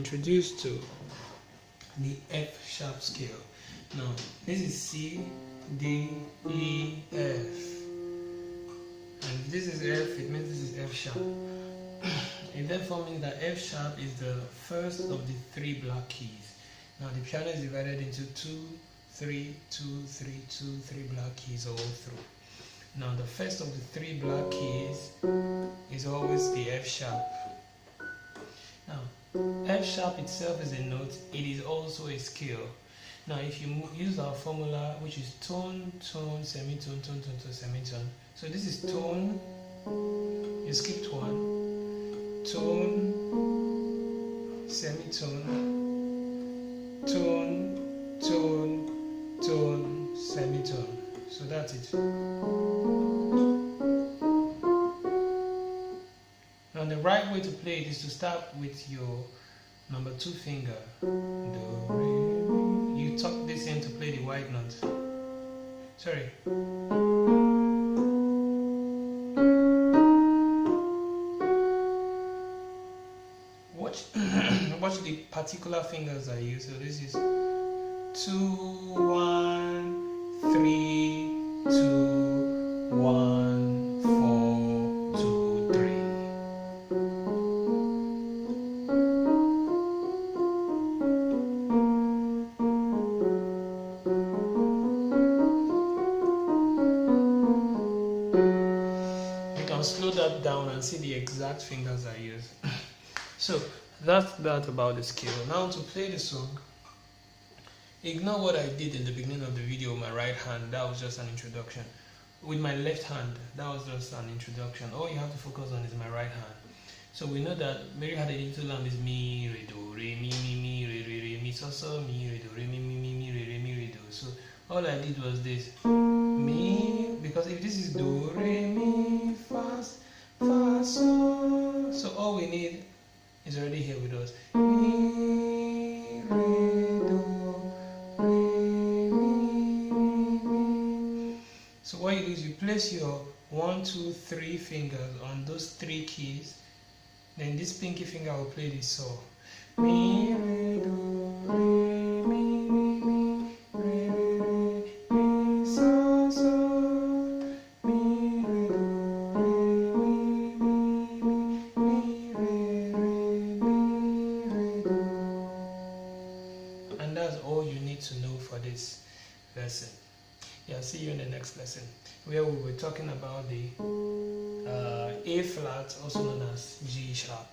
introduced to the F sharp scale. Now, this is C, D, E, F. And if this is F, it means this is F sharp. It therefore means that F sharp is the first of the three black keys. Now, the piano is divided into 2, 3, 2, 3, 2, 3 black keys all through. Now, the first of the three black keys is always the F sharp. Now, F sharp itself is a note, it is also a scale. Now, if you use our formula, which is tone, tone, semitone, tone, tone, tone, semitone. So this is tone, you skipped one, tone, semitone, tone, tone, tone, semitone. So that's it. Now the right way to play it is to start with your number 2 finger. Do, re, mi. You tuck this in to play the white note. Sorry. Watch the particular fingers I use. So this is 2, 1, 3, 2, 1, 4, 2, 3. You can slow that down and see the exact fingers I use. So that's that about the scale. Now to play the song, ignore what I did in the beginning of the video with my right hand. That was just an introduction. With my left hand, that was just an introduction. All you have to focus on is my right hand. So we know that Mary had a little lamb is mi, re, do, re, mi, re, re, re, mi, so, so, mi, re, do, re, mi, re, re, mi, re, do. So all I did was this. Mi, because if this is do, re, mi, fa, fa, so. So all we need is already here with us. Mi, re, do, re, mi. So what you do is you place your 1, 2, 3 fingers on those 3 keys. Then this pinky finger will play the saw. Mi, re, do, re, mi, re, re, mi, so, so. Mi, re, do, re, mi, re, re, do. And that's all you need to know for this lesson. Yeah, see you in the next lesson, where we will be talking about the A flat, also known as G sharp.